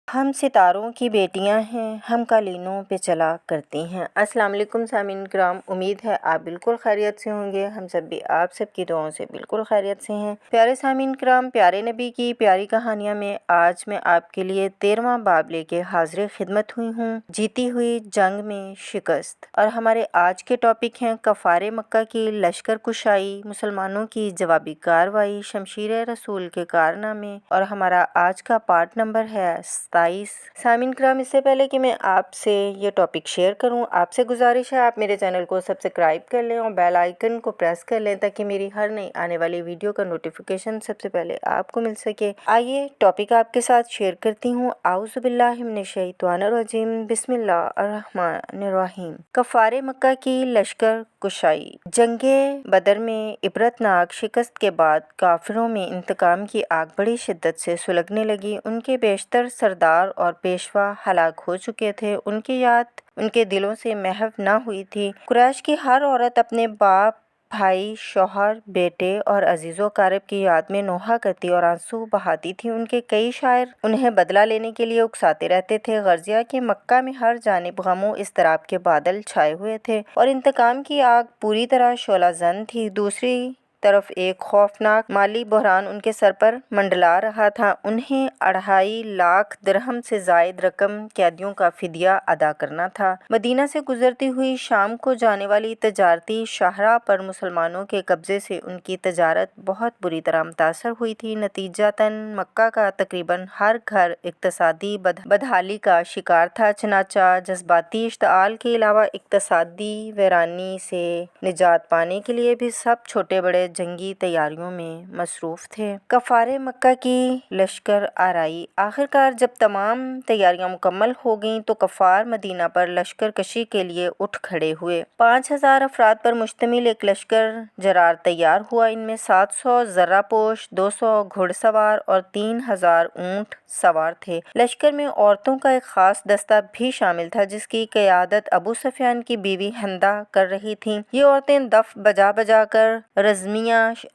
ہم ستاروں کی بیٹیاں ہیں، ہم قالینوں پہ چلا کرتی ہیں۔ السلام علیکم سامعین کرام، امید ہے آپ بالکل خیریت سے ہوں گے۔ ہم سب بھی آپ سب کی دعاؤں سے بالکل خیریت سے ہیں۔ پیارے سامعین کرام، پیارے نبی کی پیاری کہانیاں میں آج میں آپ کے لیے 13واں باب لے کے حاضر خدمت ہوئی ہوں، جیتی ہوئی جنگ میں شکست۔ اور ہمارے آج کے ٹاپک ہیں کفار مکہ کی لشکر کشائی، مسلمانوں کی جوابی کارروائی، شمشیر رسول کے کارنامے، اور ہمارا آج کا پارٹ نمبر ہے 27۔ سامعین کرام، اس سے پہلے کہ میں آپ سے یہ ٹاپک شیئر کروں، آپ سے گزارش ہے آپ میرے چینل کو سبسکرائب کر لیں اور بیل آئیکن کو پریس کر لیں تاکہ میری ہر نئی آنے والی ویڈیو کا نوٹیفیکیشن سب سے پہلے آپ کو مل سکے۔ آئیے ٹاپک آپ کے ساتھ شیئر کرتی ہوں۔ اعوذ باللہ من الشیطان الرجیم، بسم اللہ الرحمن الرحیم۔ کفار مکہ کی لشکر کشائی۔ جنگ بدر میں عبرتناک شکست کے بعد کافروں میں انتقام کی آگ بڑی شدت سے سلگنے لگی۔ ان کے بیشتر سردار اور پیشوا ہلاک ہو چکے تھے، ان کی یاد ان کے دلوں سے محو نہ ہوئی تھی۔ قریش کی ہر عورت اپنے باپ، بھائی، شوہر، بیٹے اور عزیز و اقارب کی یاد میں نوحہ کرتی اور آنسو بہاتی تھی۔ ان کے کئی شاعر انہیں بدلہ لینے کے لیے اکساتے رہتے تھے۔ غرضیہ کہ مکہ میں ہر جانب غم و اضطراب کے بادل چھائے ہوئے تھے اور انتقام کی آگ پوری طرح شعلہ زن تھی۔ دوسری طرف ایک خوفناک مالی بحران ان کے سر پر منڈلا رہا تھا۔ انہیں 2.5 لاکھ درہم سے زائد رقم قیدیوں کا فدیہ ادا کرنا تھا۔ مدینہ سے گزرتی ہوئی شام کو جانے والی تجارتی شاہراہ پر مسلمانوں کے قبضے سے ان کی تجارت بہت بری طرح متاثر ہوئی تھی۔ نتیجتاً مکہ کا تقریباً ہر گھر اقتصادی بدحالی کا شکار تھا۔ چنانچہ جذباتی اشتعال کے علاوہ اقتصادی ویرانی سے نجات پانے کے لیے بھی سب چھوٹے بڑے جنگی تیاریوں میں مصروف تھے۔ کفار مکہ کی لشکر آرائی۔ آخرکار جب تمام تیاریاں مکمل ہو گئیں تو کفار مدینہ پر لشکر کشی کے لیے اٹھ کھڑے ہوئے۔ 5000 افراد پر مشتمل ایک لشکر جرار تیار ہوا۔ ان میں 700 زرہ پوش، 200 گھڑ سوار اور 3000 اونٹ سوار تھے۔ لشکر میں عورتوں کا ایک خاص دستہ بھی شامل تھا جس کی قیادت ابو سفیان کی بیوی ہندہ کر رہی تھیں۔ یہ عورتیں دف بجا بجا کر رزمیہ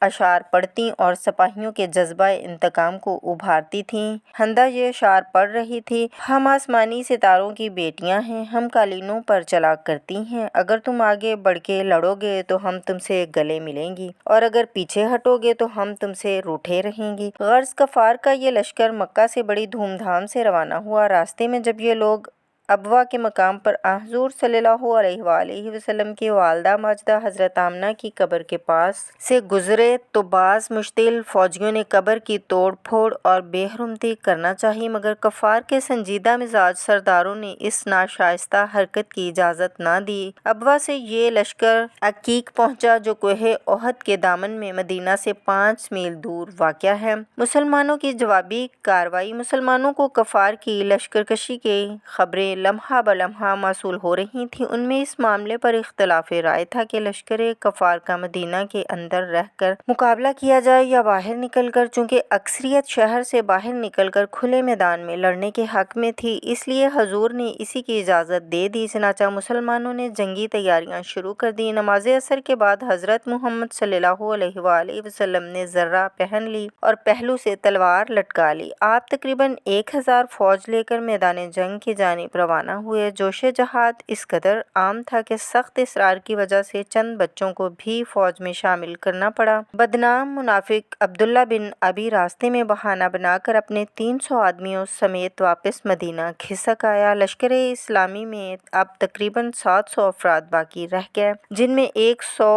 اشعار پڑھتیں اور سپاہیوں کے جذبہ انتقام کو ابھارتی تھیں۔ ہندہ یہ اشعار پڑھ رہی تھی: ہم آسمانی ستاروں کی بیٹیاں ہیں، ہم قالینوں پر چلا کرتی ہیں۔ اگر تم آگے بڑھ کے لڑو گے تو ہم تم سے گلے ملیں گی اور اگر پیچھے ہٹو گے تو ہم تم سے روٹھے رہیں گی۔ غرض کفار کا یہ لشکر مکہ سے بڑی دھوم دھام سے روانہ ہوا۔ راستے میں جب یہ لوگ ابوا کے مقام پر حضور صلی اللہ علیہ وآلہ وسلم کی والدہ ماجدہ حضرت آمنہ کی قبر کے پاس سے گزرے تو بعض مشتعل فوجیوں نے قبر کی توڑ پھوڑ اور بے حرمتی کرنا چاہی، مگر کفار کے سنجیدہ مزاج سرداروں نے اس ناشائستہ حرکت کی اجازت نہ دی۔ ابوا سے یہ لشکر عقیق پہنچا جو کوہ احد کے دامن میں مدینہ سے 5 میل دور واقع ہے۔ مسلمانوں کی جوابی کارروائی۔ مسلمانوں کو کفار کی لشکر کشی کی خبریں لمحہ بلمحہ موصول ہو رہی تھیں۔ ان میں اس معاملے پر اختلاف رائے تھا کہ لشکر کفار کا مدینہ کے اندر رہ کر مقابلہ کیا جائے یا باہر نکل کر، چونکہ اکثریت شہر سے باہر نکل کر کھلے میدان میں لڑنے کے حق میں تھی، اس لیے حضور نے اسی کی اجازت دے دی۔ چنانچہ مسلمانوں نے جنگی تیاریاں شروع کر دیں۔ نماز عصر کے بعد حضرت محمد صلی اللہ علیہ وآلہ وسلم نے زرہ پہن لی اور پہلو سے تلوار لٹکا لی۔ آپ تقریباً 1000 فوج لے کر میدان جنگ کی جانب روانہ ہوئے۔ جوش جہاد اس قدر عام تھا کہ سخت اصرار کی وجہ سے چند بچوں کو بھی فوج میں شامل کرنا پڑا۔ بدنام منافق عبداللہ بن ابی راستے میں بہانہ بنا کر اپنے 300 آدمیوں سمیت واپس مدینہ کھسک آیا۔ لشکر اسلامی میں اب تقریباً 700 افراد باقی رہ گئے، جن میں 100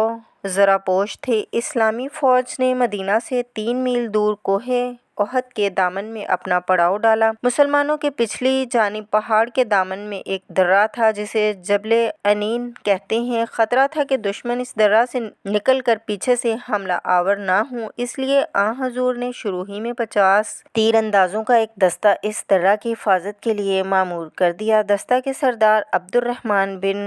زرہ پوش تھے۔ اسلامی فوج نے مدینہ سے 3 میل دور کوہ احد کے دامن میں اپنا پڑاؤ ڈالا۔ مسلمانوں کے پچھلی جانب پہاڑ کے دامن میں ایک درہ تھا جسے جبل عنین کہتے ہیں۔ خطرہ تھا کہ دشمن اس درہ سے نکل کر پیچھے سے حملہ آور نہ ہوں، اس لیے حضور نے شروع ہی میں 50 تیر اندازوں کا ایک دستہ اس درہ کی حفاظت کے لیے مامور کر دیا۔ دستہ کے سردار عبد الرحمن بن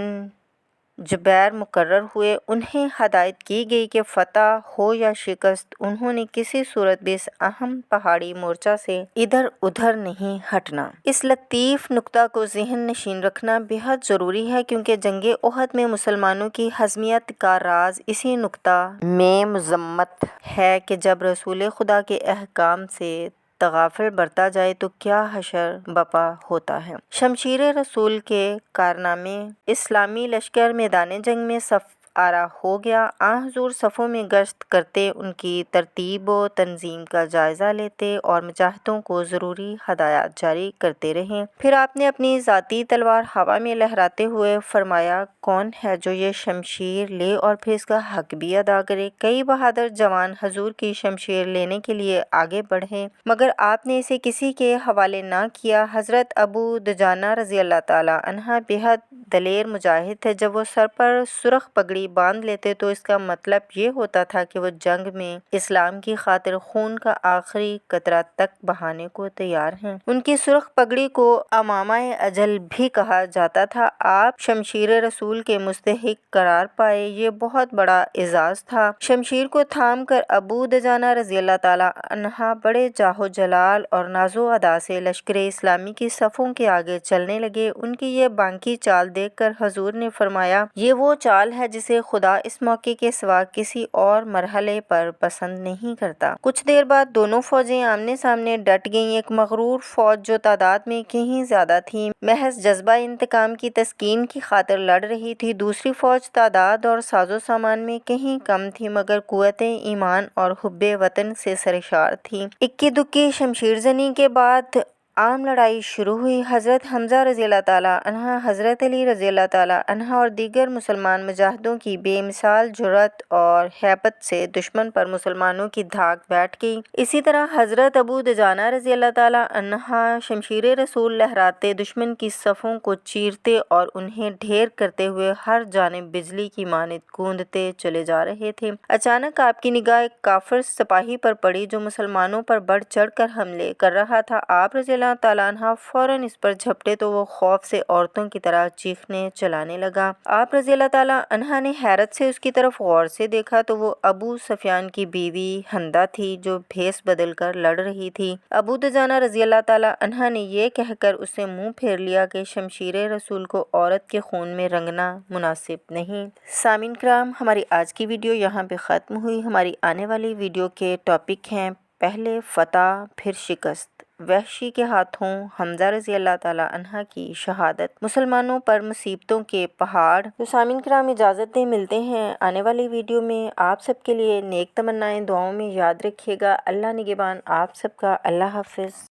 جبیر مقرر ہوئے۔ انہیں ہدایت کی گئی کہ فتح ہو یا شکست انہوں نے کسی صورت بھی اس اہم پہاڑی مورچہ سے ادھر ادھر نہیں ہٹنا۔ اس لطیف نکتہ کو ذہن نشین رکھنا بہت ضروری ہے کیونکہ جنگ احد میں مسلمانوں کی ہزیمت کا راز اسی نکتہ میں مضمت ہے کہ جب رسول خدا کے احکام سے تغافل برتا جائے تو کیا حشر بپا ہوتا ہے۔ شمشیر رسول کے کارنامے: اسلامی لشکر میدان جنگ میں صف آرا ہو گیا۔ حضور صفوں میں گشت کرتے، ان کی ترتیب و تنظیم کا جائزہ لیتے اور مجاہدوں کو ضروری ہدایات جاری کرتے رہے۔ پھر آپ نے اپنی ذاتی تلوار ہوا میں لہراتے ہوئے فرمایا، کون ہے جو یہ شمشیر لے اور پھر اس کا حق بھی ادا کرے؟ کئی بہادر جوان حضور کی شمشیر لینے کے لیے آگے بڑھے، مگر آپ نے اسے کسی کے حوالے نہ کیا۔ حضرت ابو دجانہ رضی اللہ تعالیٰ عنہ بےحد دلیر مجاہد تھے۔ جب وہ سر پر سرخ پگڑی باندھ لیتے تو اس کا مطلب یہ ہوتا تھا کہ وہ جنگ میں اسلام کی خاطر خون کا آخری قطرہ تک بہانے کو تیار ہیں۔ ان کی سرخ پگڑی کو امامہ اجل بھی کہا جاتا تھا۔ آپ شمشیر رسول کے مستحق قرار پائے، یہ بہت بڑا اعزاز تھا۔ شمشیر کو تھام کر ابو دجانہ رضی اللہ تعالیٰ عنہ بڑے جاہ و جلال اور ناز و ادا سے لشکر اسلامی کی صفوں کے آگے چلنے لگے۔ ان کی یہ بانکی چال دیکھ کر حضور نے فرمایا، یہ وہ چال ہے جسے خدا اس موقع کے سوا کسی اور مرحلے پر پسند نہیں کرتا۔ کچھ دیر بعد دونوں فوجیں آمنے سامنے ڈٹ گئیں۔ ایک مغرور فوج جو تعداد میں کہیں زیادہ تھی، محض جذبہ انتقام کی تسکین کی خاطر لڑ رہی تھی۔ دوسری فوج تعداد اور ساز و سامان میں کہیں کم تھی، مگر قوت ایمان اور حب وطن سے سرشار تھی۔ اکی دکی شمشیر زنی کے بعد عام لڑائی شروع ہوئی۔ حضرت حمزہ رضی اللہ تعالیٰ عنہ، حضرت علی رضی اللہ تعالیٰ عنہ اور دیگر مسلمان مجاہدوں کی بے مثال جرأت اور ہیبت سے دشمن پر مسلمانوں کی دھاک بیٹھ گئی۔ اسی طرح حضرت ابو دجانہ رضی اللہ تعالیٰ عنہ شمشیر رسول لہراتے دشمن کی صفوں کو چیرتے اور انہیں ڈھیر کرتے ہوئے ہر جانب بجلی کی مانند گوندتے چلے جا رہے تھے۔ اچانک آپ کی نگاہ ایک کافر سپاہی پر پڑی جو مسلمانوں پر بڑھ چڑھ کر حملے کر رہا تھا۔ آپ رضی اللہ تعالیٰ عنہ فوراً اس پر جھپٹے تو وہ خوف سے عورتوں کی طرح چیخنے چلانے لگا۔ آپ رضی اللہ تعالیٰ عنہ نے حیرت سے اس کی طرف غور سے دیکھا تو وہ ابو سفیان کی بیوی ہندہ تھی جو بھیس بدل کر لڑ رہی تھی۔ ابو دجانہ رضی اللہ تعالیٰ عنہ نے یہ کہہ کر اس سے منہ پھیر لیا کہ شمشیر رسول کو عورت کے خون میں رنگنا مناسب نہیں۔ سامعین کرام، ہماری آج کی ویڈیو یہاں پہ ختم ہوئی۔ ہماری آنے والی ویڈیو کے ٹاپک ہیں، پہلے فتح پھر شکست، وحشی کے ہاتھوں حمزہ رضی اللہ تعالیٰ عنہ کی شہادت، مسلمانوں پر مصیبتوں کے پہاڑ۔ تو سامعین کرام اجازت دیں، ملتے ہیں آنے والی ویڈیو میں۔ آپ سب کے لیے نیک تمنائیں دعاؤں میں یاد رکھیے گا۔ اللہ نگہبان آپ سب کا۔ اللہ حافظ۔